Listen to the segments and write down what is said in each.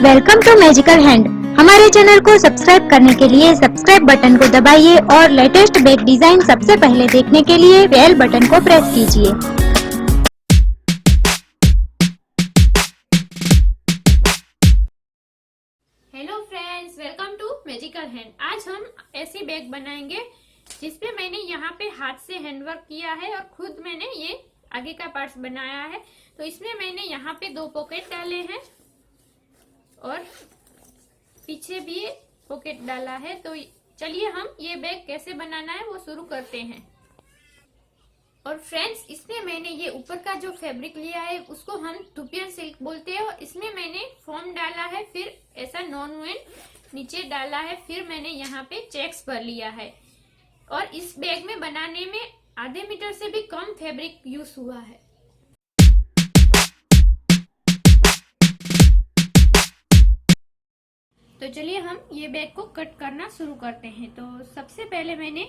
Welcome to magical hand. हमारे channel को subscribe करने के लिए सब्सक्राइब बटन को दबाइए और लेटेस्ट बैग डिजाइन सबसे पहले देखने के लिए बेल बटन को प्रेस कीजिए। Hello friends, welcome to magical hand. आज हम ऐसी बैग बनाएंगे जिसपे मैंने यहाँ पे हाथ से हैंडवर्क किया है और खुद मैंने ये आगे का पार्ट्स बनाया है। तो इसमें मैंने यहाँ पे 2 पॉकेट डाले हैं और पीछे भी पॉकेट डाला है। तो चलिए हम ये बैग कैसे बनाना है वो शुरू करते हैं। और फ्रेंड्स, इसमें मैंने ये ऊपर का जो फैब्रिक लिया है उसको हम टूपियन सिल्क बोलते हैं और इसमें मैंने फोम डाला है, फिर ऐसा नॉन वेन नीचे डाला है, फिर मैंने यहाँ पे चेक्स पर लिया है। और इस बैग में बनाने में आधे मीटर से भी कम फैब्रिक यूज हुआ है। तो चलिए हम ये बैग को कट करना शुरू करते हैं। तो सबसे पहले मैंने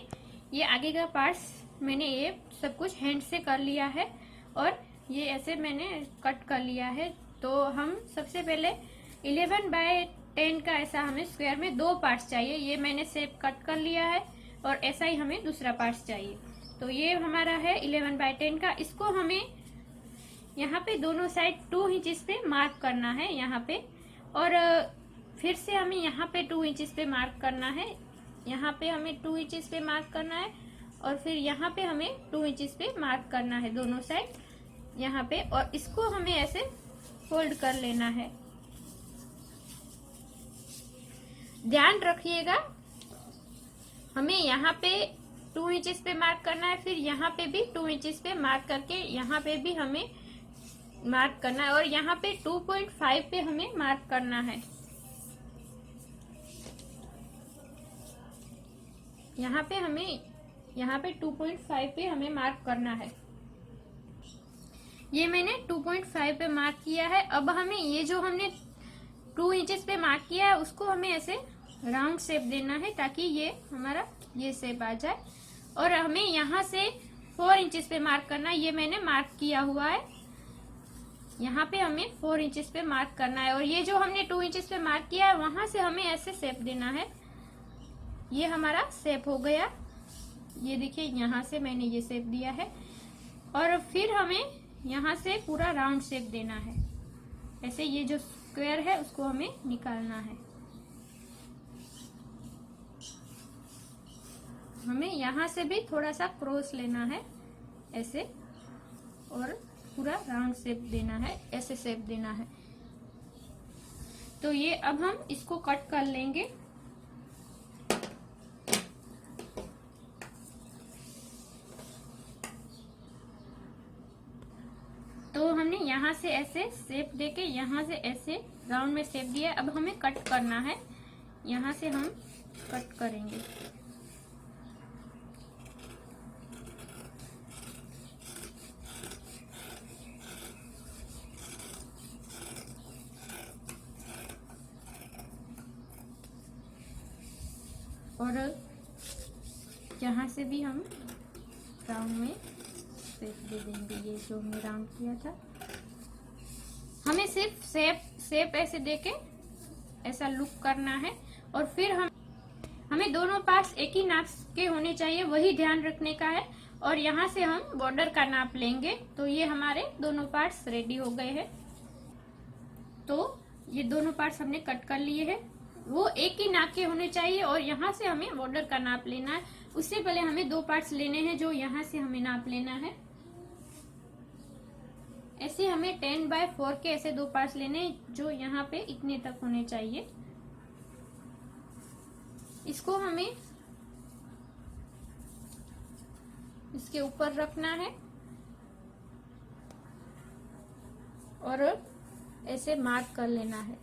ये आगे का पार्ट्स मैंने ये सब कुछ हैंड से कर लिया है और ये ऐसे मैंने कट कर लिया है। तो हम सबसे पहले 11 बाय 10 का ऐसा हमें स्क्वायर में 2 पार्ट्स चाहिए। ये मैंने शेप कट कर लिया है और ऐसा ही हमें दूसरा पार्ट्स चाहिए। तो ये हमारा है 11 बाय 10 का। इसको हमें यहाँ पे दोनों साइड 2 इंचेस पे मार्क करना है यहाँ पे, और फिर से हमें यहाँ पे 2 इंचेस पे मार्क करना है। यहाँ पे हमें 2 इंचेस पे मार्क करना है और फिर यहाँ पे हमें 2 इंचेस पे मार्क करना है दोनों साइड यहाँ पे। और इसको हमें ऐसे फोल्ड कर लेना है। ध्यान रखिएगा, हमें यहाँ पे 2 इंचेस पे मार्क करना है, फिर यहाँ पे भी 2 इंचेस पे मार्क करके यहाँ पे भी हमें मार्क करना है और यहाँ पे 2.5 पे हमें मार्क करना है। यहाँ पे 2.5 पे हमें मार्क करना है। ये मैंने 2.5 पे मार्क किया है। अब हमें ये जो हमने 2 इंचेस पे मार्क किया है उसको हमें ऐसे राउंड शेप देना है ताकि ये हमारा ये शेप आ जाए। और हमें यहाँ से 4 इंचेस पे मार्क करना है। ये मैंने मार्क किया हुआ है, यहाँ पे हमें 4 इंचेस पे मार्क करना है। और ये जो हमने 2 इंचेस पे मार्क किया है वहां से हमें ऐसे शेप देना है। ये हमारा शेप हो गया, ये देखिए यहाँ से मैंने ये शेप दिया है। और फिर हमें यहाँ से पूरा राउंड शेप देना है। ऐसे ये जो स्क्वायर है उसको हमें निकालना है। हमें यहाँ से भी थोड़ा सा क्रॉस लेना है ऐसे और पूरा राउंड शेप देना है, ऐसे शेप देना है। तो ये अब हम इसको कट कर लेंगे। तो हमने यहाँ से ऐसे शेप देके यहाँ से ऐसे राउंड में शेप दिया। अब हमें कट करना है, यहाँ से हम कट करेंगे। और यहाँ से भी हम राउंड में शेप दे देंगे। ये जो हमने राउंड किया था हमें सिर्फ शेप ऐसे देके ऐसा लुक करना है। और फिर हमें दोनों पार्ट्स एक ही नाप के होने चाहिए, वही ध्यान रखने का है। और यहाँ से हम बॉर्डर का नाप लेंगे। तो ये हमारे दोनों पार्ट्स रेडी हो गए हैं। तो ये दोनों पार्ट्स हमने कट कर लिए हैं, वो एक ही नाप के होने चाहिए। और यहाँ से हमें बॉर्डर का नाप लेना है। उससे पहले हमें 2 पार्ट्स लेने हैं जो यहाँ से हमें नाप लेना है। ऐसे हमें 10 बाय 4 के ऐसे 2 पार्ट्स लेने जो यहाँ पे इतने तक होने चाहिए। इसको हमें इसके ऊपर रखना है और ऐसे मार्क कर लेना है।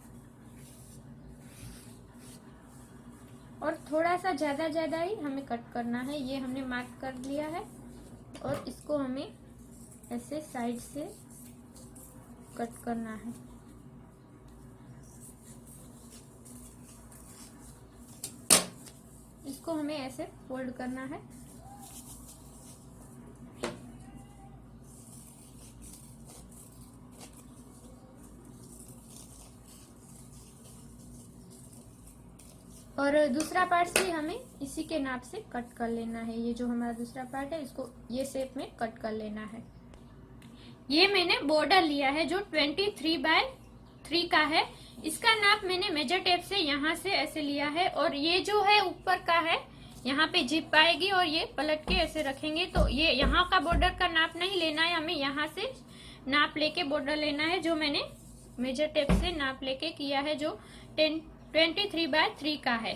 और थोड़ा सा ज्यादा ही हमें कट करना है। ये हमने मार्क कर लिया है और इसको हमें ऐसे साइड से कट करना है। इसको हमें ऐसे फोल्ड करना है। और दूसरा पार्ट भी हमें इसी के नाप से कट कर लेना है। ये जो हमारा दूसरा पार्ट है इसको ये शेप में कट कर लेना है। ये मैंने बॉर्डर लिया है जो 23/3 का है। इसका नाप मैंने मेजर टेप से यहाँ से ऐसे लिया है और ये जो है ऊपर का है, यहाँ पे जिप आएगी और ये पलट के ऐसे रखेंगे। तो ये यहाँ का बॉर्डर का नाप नहीं लेना है, हमें यहाँ से नाप लेके बॉर्डर लेना है जो मैंने मेजर टेप से नाप लेके किया है जो 23/3 का है।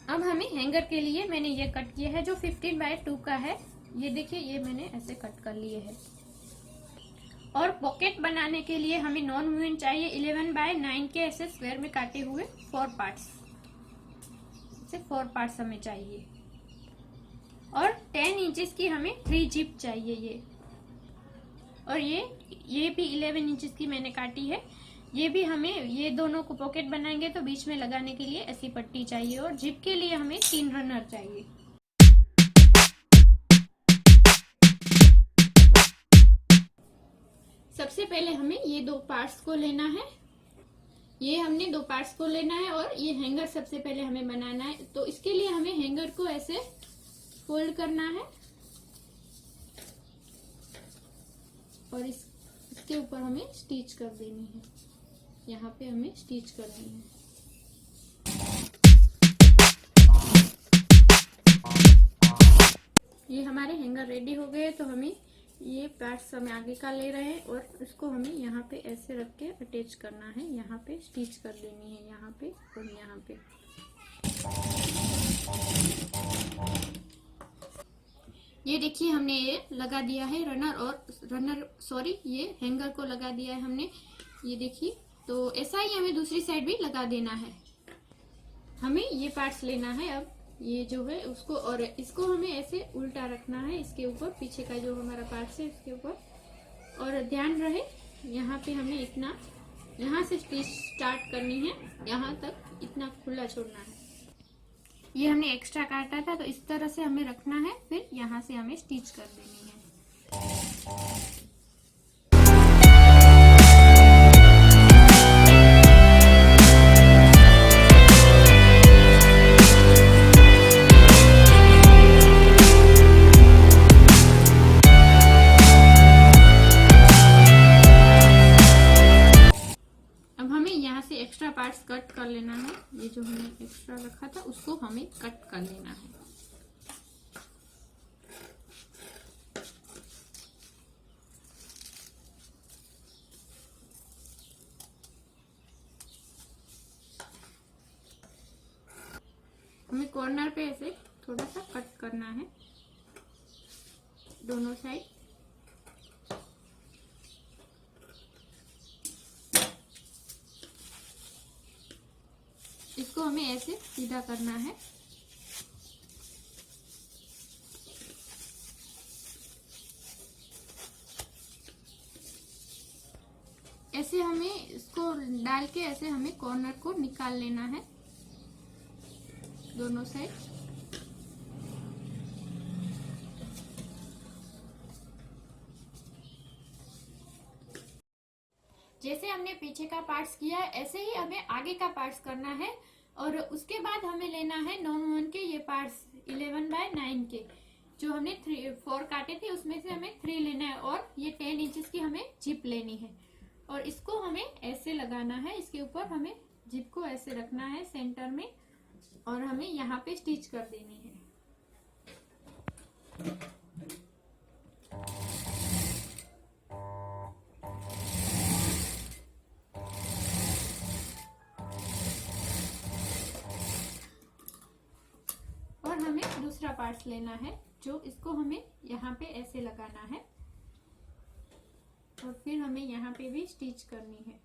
अब हमें हैंगर के लिए मैंने ये कट किया है जो 15/2 का है। ये देखिए ये मैंने ऐसे कट कर लिए है। और पॉकेट बनाने के लिए हमें नॉन वूवन चाहिए 11/9 के ऐसे स्क्वायर में काटे हुए 4 पार्ट्स, ऐसे 4 पार्ट्स हमें चाहिए। और 10 इंचेस की हमें 3 जिप चाहिए ये। और ये भी 11 इंचेस की मैंने काटी है। ये भी हमें, ये दोनों को पॉकेट बनाएंगे तो बीच में लगाने के लिए ऐसी पट्टी चाहिए। और जिप के लिए हमें 3 रनर चाहिए। सबसे पहले हमें ये 2 पार्ट्स को लेना है। ये हमने 2 पार्ट्स को लेना है और ये हैंगर सबसे पहले हमें बनाना है। तो इसके लिए हमें हैंगर को ऐसे फोल्ड करना है और इसके ऊपर हमें स्टिच कर देनी है। यहाँ पे हमें स्टिच करनी है। ये हमारे हैंगर रेडी हो गए। तो हमें ये पार्ट्स हमें आगे का ले रहे हैं और इसको हमें यहाँ पे ऐसे रख के अटैच करना है। यहाँ पे स्टिच कर देनी है, यहाँ पे और यहाँ पे। ये देखिए हमने ये लगा दिया है ये हैंगर को लगा दिया है हमने, ये देखिए। तो ऐसा ही हमें दूसरी साइड भी लगा देना है। हमें ये पार्ट्स लेना है अब, ये जो है उसको, और इसको हमें ऐसे उल्टा रखना है इसके ऊपर, पीछे का जो हमारा पार्ट है इसके ऊपर। और ध्यान रहे यहाँ पे हमें इतना, यहाँ से स्टिच स्टार्ट करनी है, यहाँ तक इतना खुला छोड़ना है। ये हमने एक्स्ट्रा काटा था तो इस तरह से हमें रखना है, फिर यहाँ से हमें स्टिच कर देनी है। एक्स्ट्रा पार्ट्स कट कर लेना है। ये जो हमने एक्स्ट्रा रखा था उसको हमें कट कर लेना है। हमें कॉर्नर पे ऐसे थोड़ा सा कट करना है दोनों साइड। इसको हमें ऐसे सीधा करना है। ऐसे हमें इसको डाल के ऐसे हमें कॉर्नर को निकाल लेना है दोनों साइड। जैसे हमने पीछे का पार्ट्स किया ऐसे ही हमें आगे का पार्ट्स करना है। और उसके बाद हमें लेना है नॉन वूवन के ये पार्ट्स 11/9 के, जो हमने 4 काटे थे उसमें से हमें 3 लेना है। और ये 10 इंचेस की हमें जिप लेनी है और इसको हमें ऐसे लगाना है। इसके ऊपर हमें जिप को ऐसे रखना है सेंटर में और हमें यहाँ पे स्टिच कर देनी है। हमें दूसरा पार्ट लेना है जो इसको हमें यहाँ पे ऐसे लगाना है और फिर हमें यहाँ पे भी स्टिच करनी है।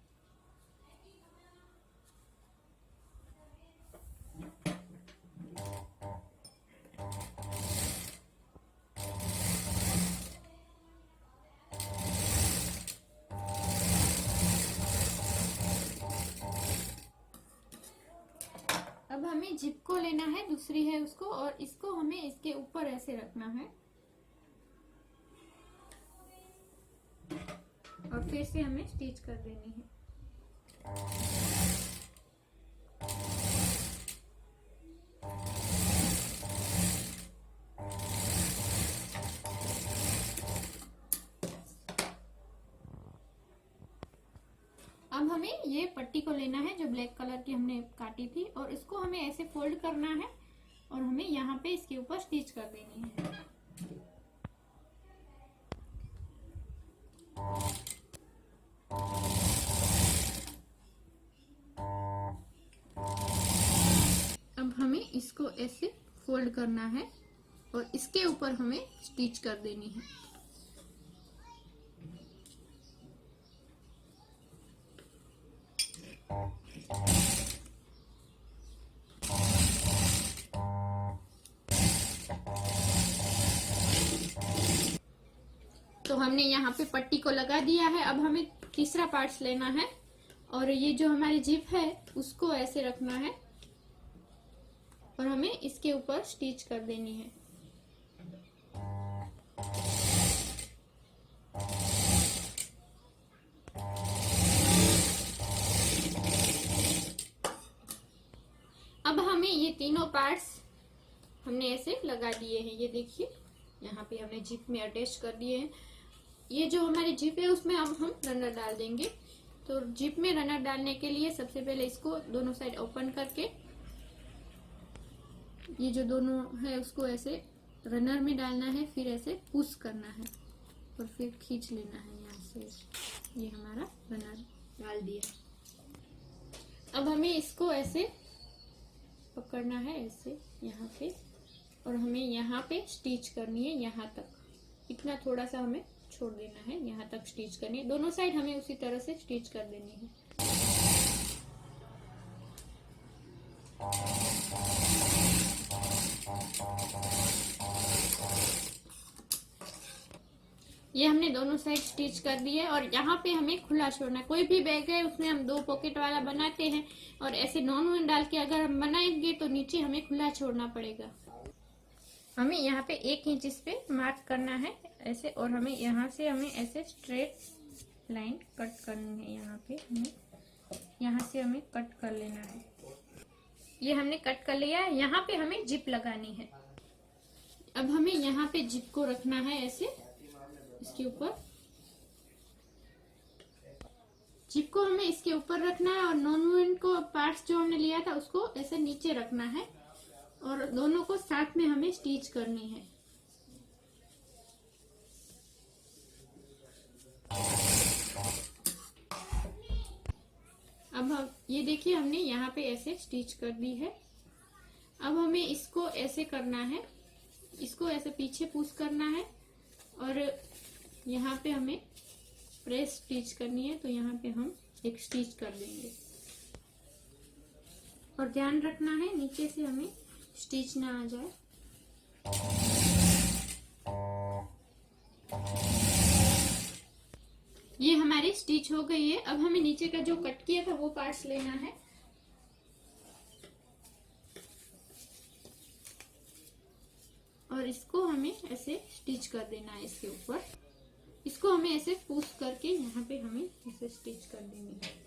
अब हमें जिप को लेना है, दूसरी है उसको, और इसको हमें इसके ऊपर ऐसे रखना है और फिर से हमें स्टिच कर देनी है। अब हमें ये पट्टी को लेना है जो ब्लैक कलर की हमने काटी थी, और इसको हमें ऐसे फोल्ड करना है और हमें यहाँ पे इसके ऊपर स्टिच कर देनी है। अब हमें इसको ऐसे फोल्ड करना है और इसके ऊपर हमें स्टिच कर देनी है। तो हमने यहाँ पे पट्टी को लगा दिया है। अब हमें तीसरा पार्ट्स लेना है और ये जो हमारी जिप है उसको ऐसे रखना है और हमें इसके ऊपर स्टिच कर देनी है। अब हमें ये तीनों पार्ट्स हमने ऐसे लगा दिए हैं। ये देखिए यहाँ पे हमने जिप में अटैच कर दिए हैं। ये जो हमारी जिप है उसमें अब हम रनर डाल देंगे। तो जिप में रनर डालने के लिए सबसे पहले इसको दोनों साइड ओपन करके ये जो दोनों है उसको ऐसे रनर में डालना है, फिर ऐसे पुश करना है और फिर खींच लेना है यहाँ से। ये हमारा रनर डाल दिया। अब हमें इसको ऐसे पकड़ना है ऐसे यहाँ पे और हमें यहाँ पे स्टिच करनी है यहाँ तक। इतना थोड़ा सा हमें छोड़ देना है, यहाँ तक स्टिच करनी है। दोनों साइड हमें उसी तरह से स्टिच कर देनी है। ये हमने दोनों साइड स्टिच कर दिए और यहाँ पे हमें खुला छोड़ना है। कोई भी बैग है उसमें हम 2 पॉकेट वाला बनाते हैं और ऐसे नॉन डाल के अगर हम बनाएंगे तो नीचे हमें खुला छोड़ना पड़ेगा। हमें यहाँ पे 1 इंच इस पे मार्क करना है ऐसे, और हमें यहाँ से हमें ऐसे स्ट्रेट लाइन कट करनी है। यहाँ पे हमें यहाँ से हमें कट कर लेना है। ये हमने कट कर लिया है। यहाँ पे हमें जिप लगानी है। अब हमें यहाँ पे जिप को रखना है ऐसे इसके ऊपर। जिप को हमें इसके ऊपर रखना है और नॉन को पार्ट्स जो हमने लिया था उसको ऐसे नीचे रखना है और दोनों को साथ में हमें स्टिच करनी है। अब हम ये देखिए हमने यहाँ पे ऐसे स्टिच कर दी है। अब हमें इसको ऐसे करना है, इसको ऐसे पीछे पुश करना है और यहाँ पे हमें प्रेस स्टिच करनी है। तो यहाँ पे हम एक स्टिच कर देंगे और ध्यान रखना है नीचे से हमें स्टिच ना आ जाए। ये हमारी स्टिच हो गई है। अब हमें नीचे का जो कट किया था वो पार्ट्स लेना है और इसको हमें ऐसे स्टिच कर देना है इसके ऊपर। इसको हमें ऐसे पुश करके यहाँ पे हमें ऐसे स्टिच कर देनी है।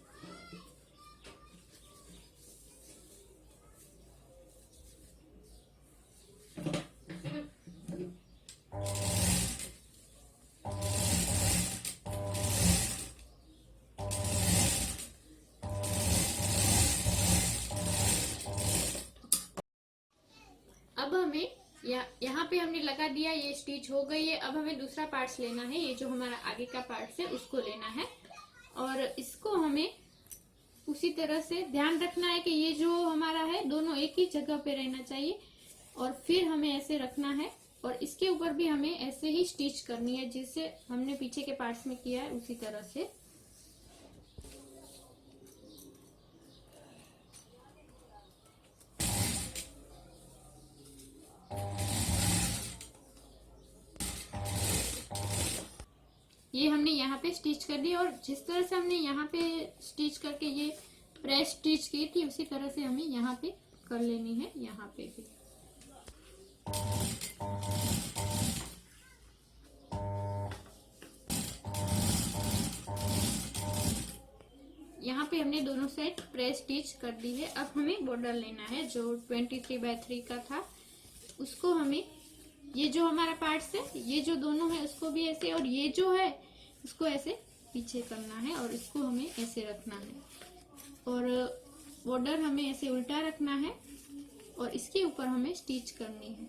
अब हमें यहाँ पे हमने लगा दिया, ये स्टिच हो गई है। अब हमें दूसरा पार्ट्स लेना है। ये जो हमारा आगे का पार्ट्स है उसको लेना है और इसको हमें उसी तरह से ध्यान रखना है कि ये जो हमारा है दोनों एक ही जगह पे रहना चाहिए और फिर हमें ऐसे रखना है और इसके ऊपर भी हमें ऐसे ही स्टिच करनी है जिससे हमने पीछे के पार्ट्स में किया है उसी तरह से। ये हमने यहाँ पे स्टिच कर दी और जिस तरह से हमने यहाँ पे स्टिच करके ये प्रेस स्टिच की थी उसी तरह से हमें यहाँ पे कर लेनी है। यहाँ पे भी यहाँ पे हमने दोनों साइड प्रेस स्टिच कर दी है। अब हमें बॉर्डर लेना है जो 23/3 का था, उसको हमें ये जो हमारा पार्ट्स है ये जो दोनों है उसको भी ऐसे और ये जो है उसको ऐसे पीछे करना है और इसको हमें ऐसे रखना है और बॉर्डर हमें ऐसे उल्टा रखना है और इसके ऊपर हमें स्टिच करनी है।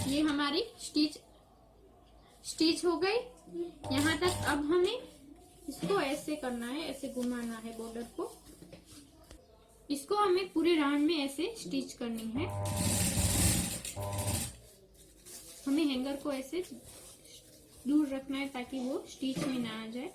ये हमारी स्टिच हो गई यहाँ तक। अब हमें इसको ऐसे करना है, ऐसे घुमाना है बॉर्डर को। इसको हमें पूरे राउंड में ऐसे स्टिच करनी है। हमें हैंगर को ऐसे दूर रखना है ताकि वो स्टिच में ना आ जाए।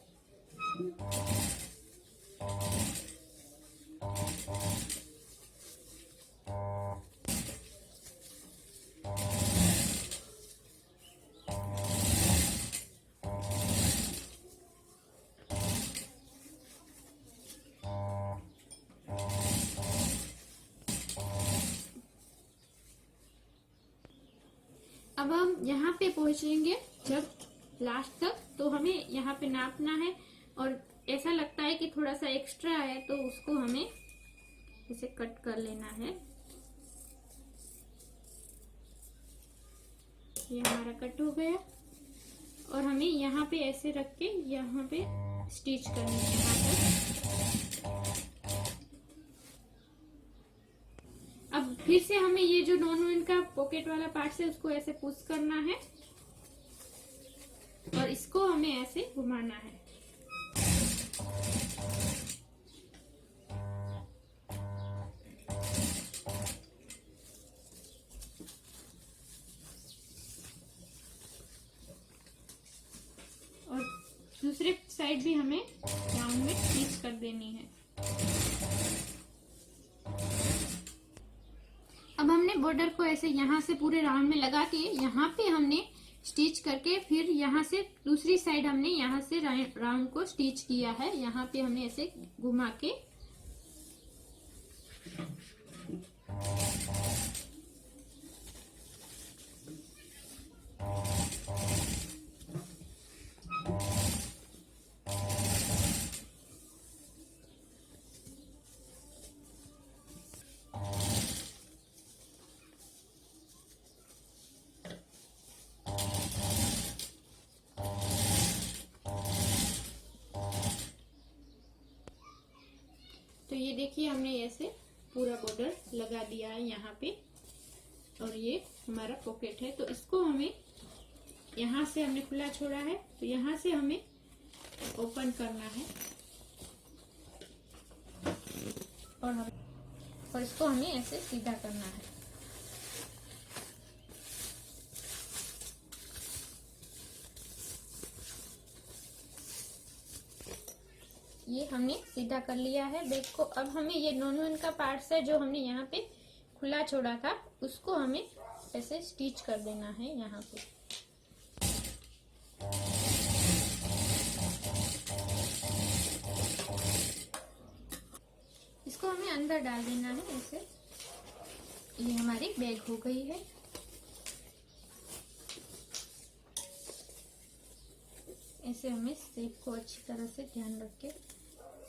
अब हम यहाँ पे पहुंचेंगे जब लास्ट तक, तो हमें यहाँ पे नापना है और ऐसा लगता है कि थोड़ा सा एक्स्ट्रा है तो उसको हमें इसे कट कर लेना है। ये हमारा कट हो गया और हमें यहाँ पे ऐसे रख के यहाँ पे स्टिच करनी है यहाँ पर। अब फिर से हमें ये जो नॉन विन का पॉकेट वाला पार्ट है उसको ऐसे पुश करना है और इसको हमें ऐसे घुमाना है। और दूसरे साइड भी हमें राउंड में स्टिच कर देनी है। अब हमने बॉर्डर को ऐसे यहाँ से पूरे राउंड में लगा के यहाँ पे हमने स्टिच करके फिर यहाँ से दूसरी साइड हमने यहाँ से राउंड को स्टिच किया है। यहाँ पे हमने ऐसे घुमा के तो ये देखिए हमने ऐसे पूरा बॉर्डर लगा दिया है यहाँ पे और ये हमारा पॉकेट है। तो इसको हमें यहाँ से हमने खुला छोड़ा है तो यहाँ से हमें ओपन करना है और इसको हमें ऐसे सीधा करना है। ये हमने सीधा कर लिया है बैग को। अब हमें ये नॉन विन का पार्ट्स है जो हमने यहाँ पे खुला छोड़ा था उसको हमें ऐसे स्टिच कर देना है यहाँ पे। इसको हमें अंदर डाल देना है ऐसे। ये हमारी बैग हो गई है। ऐसे हमें शेप को अच्छी तरह से ध्यान रख के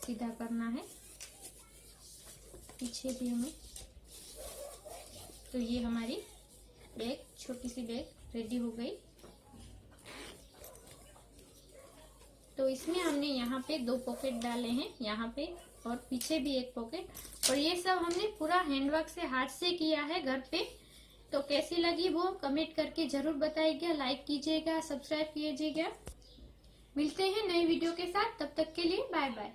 सीधा करना है, पीछे भी हमें। तो ये हमारी बैग, छोटी सी बैग रेडी हो गई। तो इसमें हमने यहाँ पे 2 पॉकेट डाले हैं, यहाँ पे और पीछे भी एक पॉकेट। और ये सब हमने पूरा हैंडवर्क से हाथ से किया है घर पे। तो कैसी लगी वो कमेंट करके जरूर बताइएगा, लाइक कीजिएगा, सब्सक्राइब कीजिएगा। मिलते हैं नई वीडियो के साथ, तब तक के लिए बाय बाय।